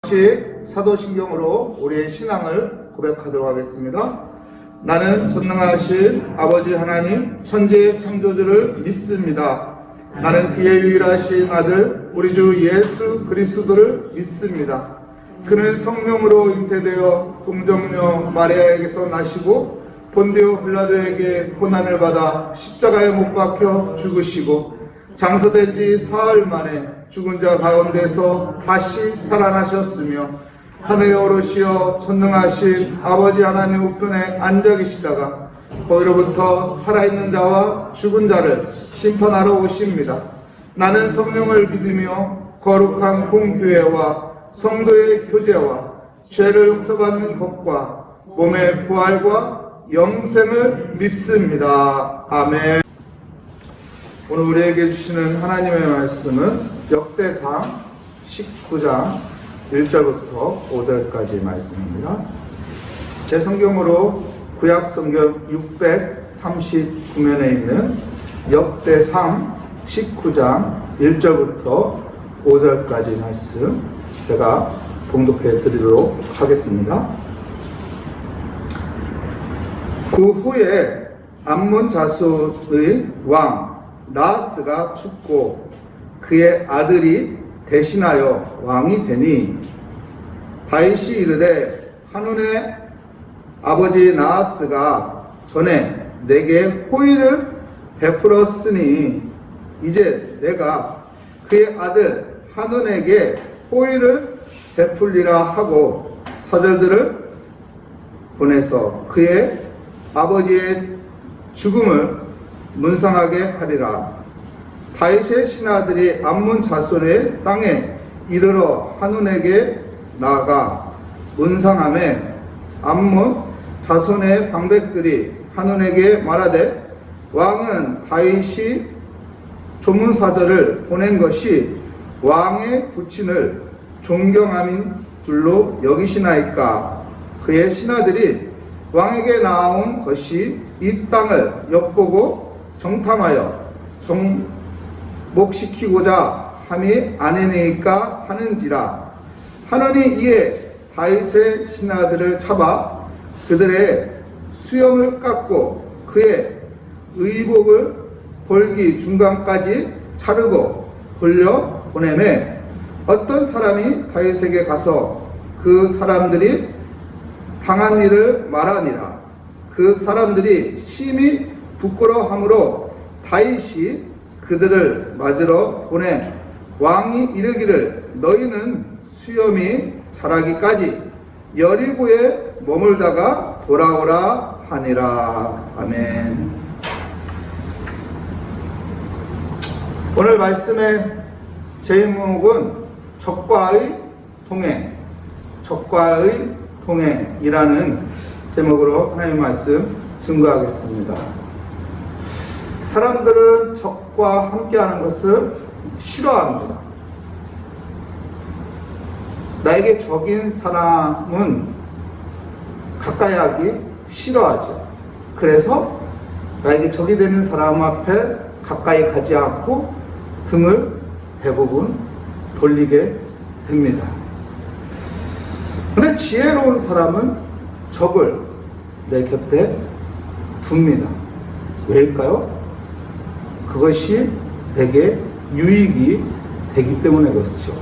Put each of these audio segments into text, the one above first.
같이 사도신경으로 우리의 신앙을 고백하도록 하겠습니다. 나는 전능하신 아버지 하나님 천지의 창조주를 믿습니다. 나는 그의 유일하신 아들 우리 주 예수 그리스도를 믿습니다. 그는 성령으로 잉태되어 동정녀 마리아에게서 나시고 본디오 빌라도에게 고난을 받아 십자가에 못 박혀 죽으시고 장사된 지 사흘 만에 죽은 자 가운데서 다시 살아나셨으며 하늘에 오르시어 전능하신 아버지 하나님 우편에 앉아 계시다가 거기로부터 살아있는 자와 죽은 자를 심판하러 오십니다. 나는 성령을 믿으며 거룩한 공교회와 성도의 교제와 죄를 용서받는 것과 몸의 부활과 영생을 믿습니다. 아멘. 오늘 우리에게 주시는 하나님의 말씀은 역대상 19장 1절부터 5절까지 말씀입니다. 제 성경으로 구약성경 639면에 있는 역대상 19장 1절부터 5절까지 말씀 제가 봉독해 드리도록 하겠습니다. 그 후에 암몬 자손의 왕 나하스가 죽고 그의 아들이 대신하여 왕이 되니 다윗이 이르되 한온의 아버지 나하스가 전에 내게 호의를 베풀었으니 이제 내가 그의 아들 한온에게 호의를 베풀리라 하고 사절들을 보내서 그의 아버지의 죽음을 문상하게 하리라. 다윗의 신하들이 암몬 자손의 땅에 이르러 한온에게 나아가 문상함에 암몬 자손의 방백들이 한온에게 말하되 왕은 다윗이 조문사절을 보낸 것이 왕의 부친을 존경함인 줄로 여기시나이까. 그의 신하들이 왕에게 나온 것이 이 땅을 엿보고 정탐하여 정복시키고자 함이 아니니까 하는지라. 한온이 이에 다윗의 신하들을 잡아 그들의 수염을 깎고 그의 의복을 골기 중간까지 자르고 돌려 보내매 어떤 사람이 다윗에게 가서 그 사람들이 당한 일을 말하니라. 그 사람들이 심히 부끄러워하므로 다윗이 그들을 맞으러 보내 왕이 이르기를 너희는 수염이 자라기까지 여리고에 머물다가 돌아오라 하니라. 아멘. 오늘 말씀의 제목은 적과의 동행, 적과의 동행이라는 제목으로 하나님의 말씀 증거하겠습니다. 사람들은 적과 함께하는 것을 싫어합니다. 나에게 적인 사람은 가까이 하기 싫어하죠. 그래서 나에게 적이 되는 사람 앞에 가까이 가지 않고 등을 대부분 돌리게 됩니다. 그런데 지혜로운 사람은 적을 내 곁에 둡니다. 왜일까요? 그것이 내게 유익이 되기 때문에 그렇죠.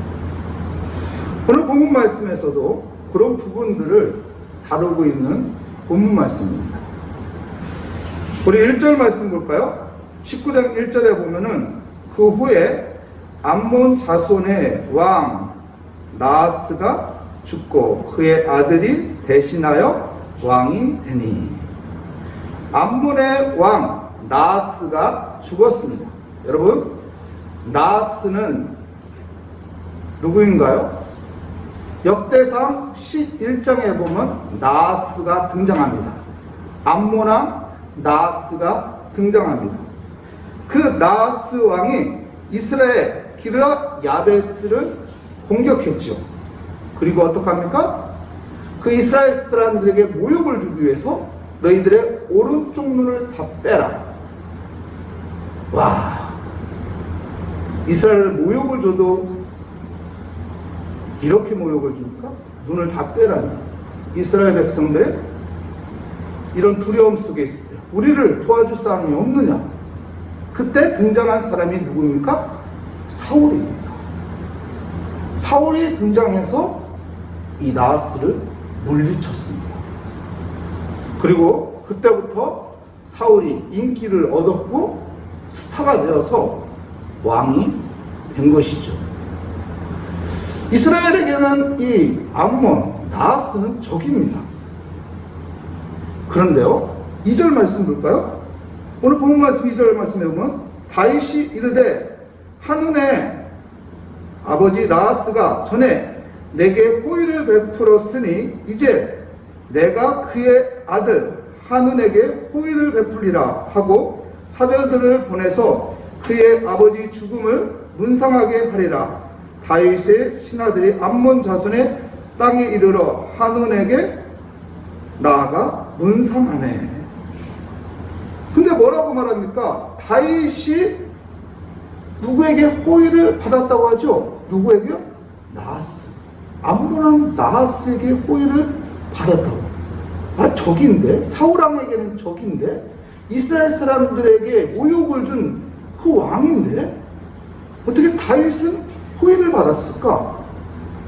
오늘 본문 말씀에서도 그런 부분들을 다루고 있는 본문 말씀입니다. 우리 1절 말씀 볼까요? 19장 1절에 보면은 그 후에 암몬 자손의 왕 나하스가 죽고 그의 아들이 대신하여 왕이 되니. 암몬의 왕 나하스가 죽었습니다. 여러분, 나하스는 누구인가요? 역대상 11장에 보면 나하스가 등장합니다. 암몬왕 나하스가 등장합니다. 그 나하스 왕이 이스라엘 기르앗 야베스를 공격했죠. 그리고 어떡합니까? 그 이스라엘 사람들에게 모욕을 주기 위해서 너희들의 오른쪽 눈을 다 빼라. 와, 이스라엘을 모욕을 줘도 이렇게 모욕을 줍니까? 눈을 다 떼라니. 이스라엘 백성들의 이런 두려움 속에 있을 때 우리를 도와줄 사람이 없느냐? 그때 등장한 사람이 누굽니까? 사울입니다. 사울이 등장해서 이 나하스를 물리쳤습니다. 그리고 그때부터 사울이 인기를 얻었고 스타가 되어서 왕이 된 것이죠. 이스라엘에게는 이 암몬, 나하스는 적입니다. 그런데요, 2절 말씀 볼까요? 오늘 본문 말씀 2절 말씀에 보면 다윗이 이르되 한눈의 아버지 나하스가 전에 내게 호의를 베풀었으니 이제 내가 그의 아들 한눈에게 호의를 베풀리라 하고 사절들을 보내서 그의 아버지 죽음을 문상하게 하리라. 다윗의 신하들이 암몬 자손의 땅에 이르러 한눈에게 나아가 문상하네. 근데 뭐라고 말합니까? 다윗이 누구에게 호의를 받았다고 하죠? 누구에게요? 나하스. 암몬 나하스에게 호의를 받았다고. 아, 적인데? 사울왕에게는 적인데? 이스라엘 사람들에게 모욕을 준 그 왕인데? 어떻게 다윗은 호의를 받았을까?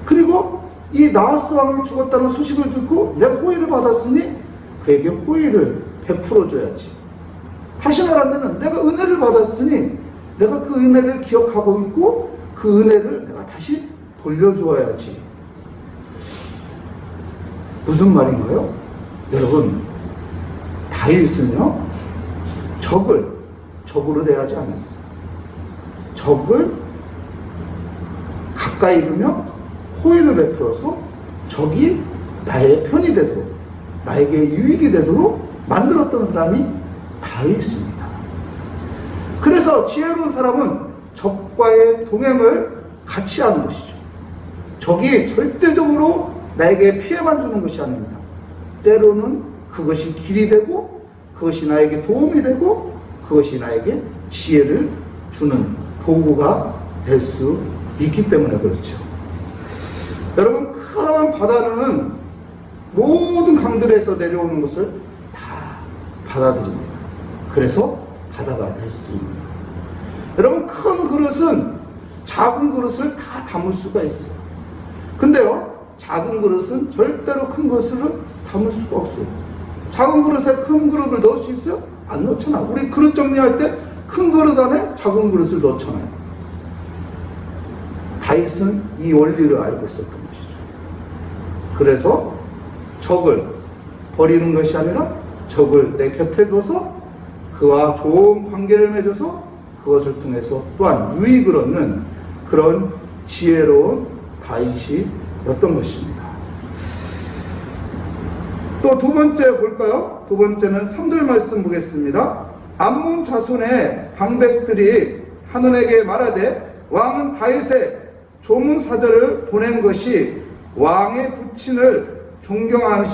그리고 이 나하스 왕이 죽었다는 소식을 듣고 내가 호의를 받았으니 그에게 호의를 베풀어줘야지. 다시 말하면 내가 은혜를 받았으니 내가 그 은혜를 기억하고 있고 그 은혜를 내가 다시 돌려주어야지. 무슨 말인가요? 여러분, 다윗은요, 적으로 대하지 않았어요. 적을 가까이 두며 호의를 베풀어서 적이 나의 편이 되도록, 나에게 유익이 되도록 만들었던 사람이 다윗입니다. 그래서 지혜로운 사람은 적과의 동행을 같이 하는 것이죠. 적이 절대적으로 나에게 피해만 주는 것이 아닙니다. 때로는 그것이 길이 되고 그것이 나에게 도움이 되고 그것이 나에게 지혜를 주는 도구가 될 수 있기 때문에 그렇죠. 여러분, 큰 바다는 모든 강들에서 내려오는 것을 다 받아들입니다. 그래서 바다가 될 수 있습니다. 여러분, 큰 그릇은 작은 그릇을 다 담을 수가 있어요. 근데요, 작은 그릇은 절대로 큰 것을 담을 수가 없어요. 작은 그릇에 큰 그릇을 넣을 수 있어요? 안 넣잖아. 우리 그릇 정리할 때 큰 그릇 안에 작은 그릇을 넣잖아요. 다윗은 이 원리를 알고 있었던 것이죠. 그래서 적을 버리는 것이 아니라 적을 내 곁에 둬서 그와 좋은 관계를 맺어서 그것을 통해서 또한 유익을 얻는 그런 지혜로운 다윗이었던 것입니다. 또 두 번째 볼까요? 두 번째는 3절 말씀 보겠습니다. 암몬 자손의 방백들이 한눈에게 말하되 왕은 다윗의 조문사절을 보낸 것이 왕의 부친을 존경하는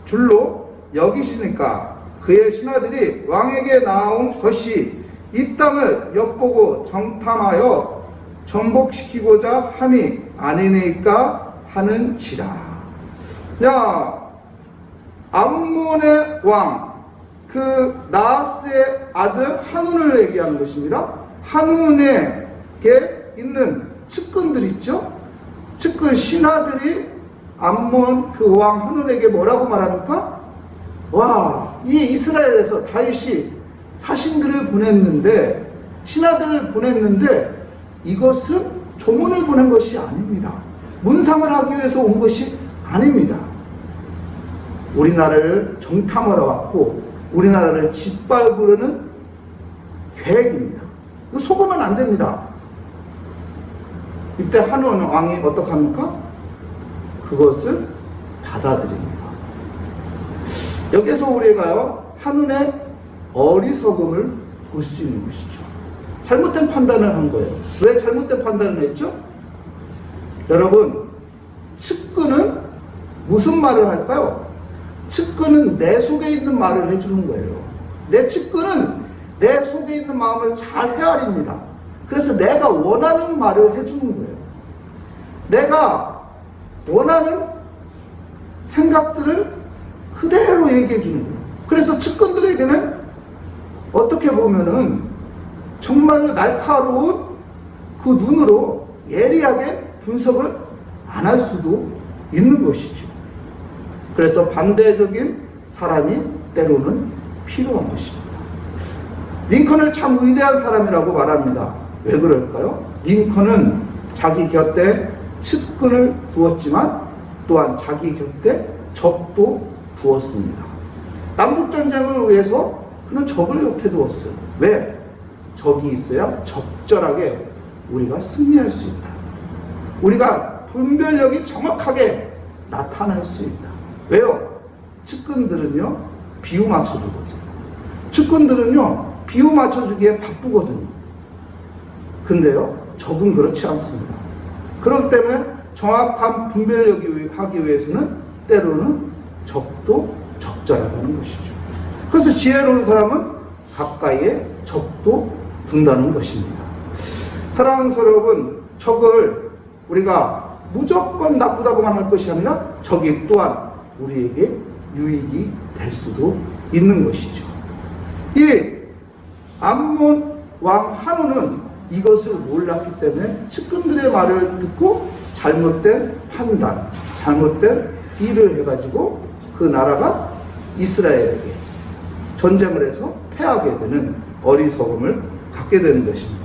줄로 여기시니까 그의 신하들이 왕에게 나온 것이 이 땅을 엿보고 정탐하여 정복시키고자 함이 아니니까 하는지라. 야, 암몬의 왕, 그 나하스의 아들 한눈을 얘기하는 것입니다. 한눈에게 있는 측근들 있죠? 측근 신하들이 암몬 그 왕 한눈에게 뭐라고 말합니까? 와, 이 이스라엘에서 다윗이 사신들을 보냈는데, 신하들을 보냈는데 이것은 조문을 보낸 것이 아닙니다. 문상을 하기 위해서 온 것이 아닙니다. 우리나라를 정탐하러 왔고 우리나라를 짓밟으려는 계획입니다. 속으면 안 됩니다. 이때 한눈 왕이 어떻게 합니까? 그것을 받아들입니다. 여기서 우리가요, 한눈의 어리석음을 볼 수 있는 것이죠. 잘못된 판단을 한 거예요. 왜 잘못된 판단을 했죠? 여러분, 측근은 무슨 말을 할까요? 측근은 내 속에 있는 말을 해주는 거예요. 내 측근은 내 속에 있는 마음을 잘 헤아립니다. 그래서 내가 원하는 말을 해주는 거예요. 내가 원하는 생각들을 그대로 얘기해 주는 거예요. 그래서 측근들에게는 어떻게 보면은 정말로 날카로운 그 눈으로 예리하게 분석을 안 할 수도 있는 것이죠. 그래서 반대적인 사람이 때로는 필요한 것입니다. 링컨을 참 위대한 사람이라고 말합니다. 왜 그럴까요? 링컨은 자기 곁에 측근을 두었지만 또한 자기 곁에 적도 두었습니다. 남북전쟁을 위해서 그는 적을 옆에 두었어요. 왜? 적이 있어야 적절하게 우리가 승리할 수 있다. 우리가 분별력이 정확하게 나타날 수 있다. 왜요? 측근들은요, 비유 맞춰주거든요. 측근들은요, 비유 맞춰주기에 바쁘거든요. 근데요, 적은 그렇지 않습니다. 그렇기 때문에 정확한 분별력이 하기 위해서는 때로는 적도 적절하다는 것이죠. 그래서 지혜로운 사람은 가까이에 적도 둔다는 것입니다. 사랑하는 여러분, 적을 우리가 무조건 나쁘다고만 할 것이 아니라 적이 또한 우리에게 유익이 될 수도 있는 것이죠. 이 암몬 왕 한우는 이것을 몰랐기 때문에 측근들의 말을 듣고 잘못된 판단, 잘못된 일을 해가지고 그 나라가 이스라엘에게 전쟁을 해서 패하게 되는 어리석음을 갖게 되는 것입니다.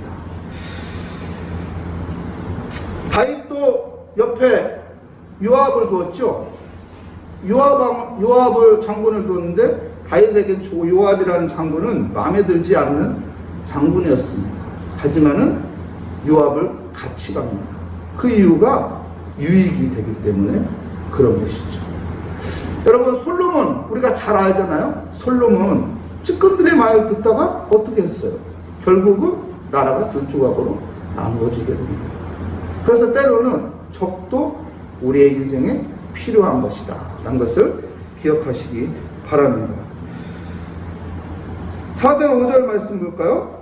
다윗도 옆에 요압을 두었죠. 요압을 장군을 두었는데 다윗에겐 요압이라는 장군은 마음에 들지 않는 장군이었습니다. 하지만은 요압을 같이 갑니다. 그 이유가 유익이 되기 때문에 그런 것이죠. 여러분, 솔로몬 우리가 잘 알잖아요. 솔로몬 측근들의 말을 듣다가 어떻게 했어요? 결국은 나라가 두 조각으로 나누어지게 됩니다. 그래서 때로는 적도 우리의 인생에 필요한 것이다 라는 것을 기억하시기 바랍니다. 4절 5절 말씀 볼까요?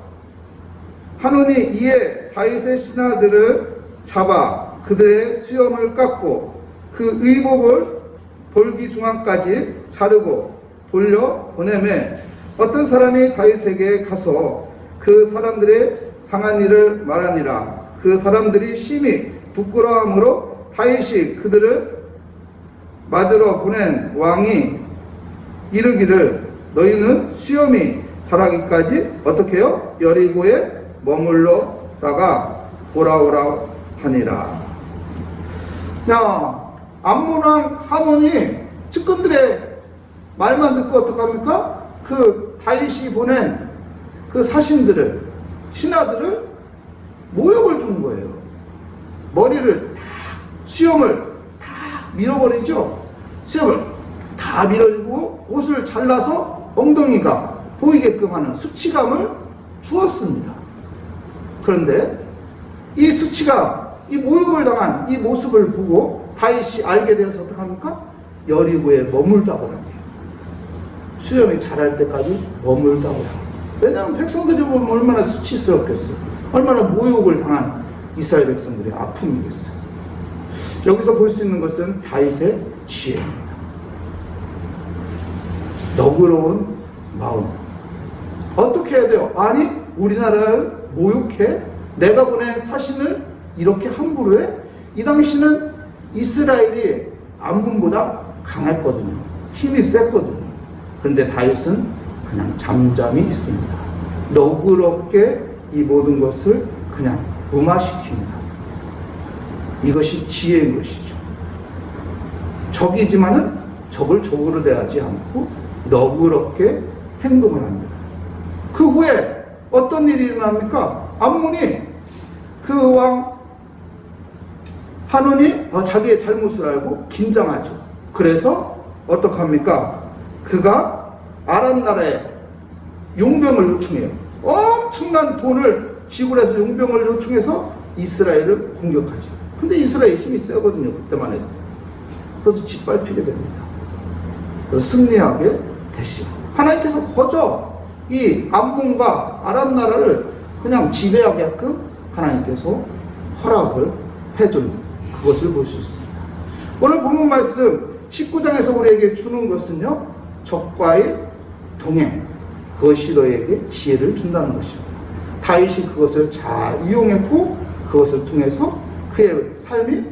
한온이 이에 다윗의 신하들을 잡아 그들의 수염을 깎고 그 의복을 볼기 중앙까지 자르고 돌려 보내매 어떤 사람이 다윗에게 가서 그 사람들의 당한 일을 말하니라. 그 사람들이 심히 부끄러움으로 다윗이 그들을 맞으러 보낸 왕이 이르기를 너희는 수염이 자라기까지 어떻게 해요? 여리고에 머물러다가 돌아오라 하니라. 야, 암몬 왕 하몬이 측근들의 말만 듣고 어떡합니까? 그 다윗이 보낸 그 사신들을, 신하들을 모욕을 주는 거예요. 머리를 다, 수염을 다 밀어버리죠. 수염을 다 밀어주고 옷을 잘라서 엉덩이가 보이게끔 하는 수치감을 주었습니다. 그런데 이 수치감, 이 모욕을 당한 이 모습을 보고 다윗이 알게 되어서 어떡합니까? 여리고에 머물다고 합니다. 수염이 자랄 때까지 머물다고 합니다. 왜냐하면 백성들이 보면 얼마나 수치스럽겠어요. 얼마나 모욕을 당한 이스라엘 백성들의 아픔이겠어요. 여기서 볼 수 있는 것은 다윗의 지혜입니다. 너그러운 마음. 어떻게 해야 돼요? 아니, 우리나라를 모욕해? 내가 보낸 사신을 이렇게 함부로 해? 이 당시는 이스라엘이 암몬보다 강했거든요. 힘이 셌거든요. 그런데 다윗은 그냥 잠잠히 있습니다. 너그럽게 이 모든 것을 그냥 무마시킵니다. 이것이 지혜인 것이죠. 적이지만은 적을 적으로 대하지 않고 너그럽게 행동을 합니다. 그 후에 어떤 일이 일어납니까? 암몬이 그 왕 한온이 자기의 잘못을 알고 긴장하죠. 그래서 어떡합니까? 그가 아람 나라에 용병을 요청해요. 엄청난 돈을 지불해서 용병을 요청해서 이스라엘을 공격하죠. 근데 이스라엘 힘이 세거든요. 그때만 해도. 그래서 짓밟히게 됩니다. 그래서 승리하게 되시고 하나님께서 거저 이 암몬과 아람 나라를 그냥 지배하게끔 하나님께서 허락을 해준 그것을 볼 수 있습니다. 오늘 본문 말씀 19장에서 우리에게 주는 것은요, 적과의 동행, 그것이 너에게 지혜를 준다는 것입니다. 다윗이 그것을 잘 이용했고 그것을 통해서 그의 삶이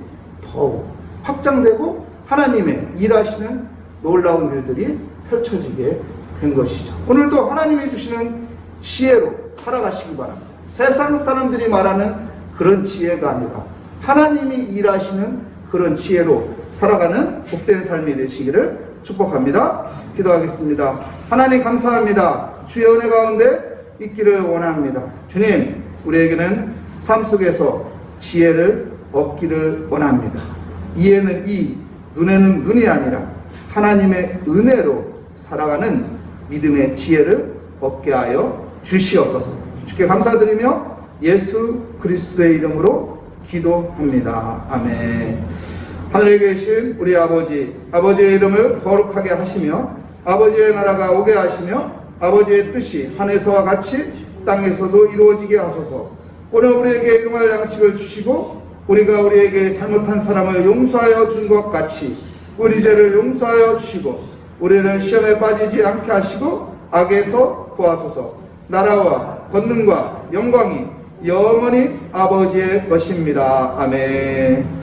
더욱 확장되고 하나님의 일하시는 놀라운 일들이 펼쳐지게 된 것이죠. 오늘도 하나님이 주시는 지혜로 살아가시기 바랍니다. 세상 사람들이 말하는 그런 지혜가 아니라 하나님이 일하시는 그런 지혜로 살아가는 복된 삶이 되시기를 축복합니다. 기도하겠습니다. 하나님 감사합니다. 주의 은혜 가운데 있기를 원합니다. 주님, 우리에게는 삶 속에서 지혜를 얻기를 원합니다. 이에는 이, 눈에는 눈이 아니라 하나님의 은혜로 살아가는 믿음의 지혜를 얻게 하여 주시옵소서. 주께 감사드리며 예수 그리스도의 이름으로 기도합니다. 아멘. 하늘에 계신 우리 아버지, 아버지의 이름을 거룩하게 하시며 아버지의 나라가 오게 하시며 아버지의 뜻이 하늘에서와 같이 땅에서도 이루어지게 하소서. 오늘 우리에게 일용할 양식을 주시고 우리가 우리에게 잘못한 사람을 용서하여 준 것 같이 우리 죄를 용서하여 주시고 우리를 시험에 빠지지 않게 하시고 악에서 구하소서. 나라와 권능과 영광이 영원히 아버지의 것입니다. 아멘.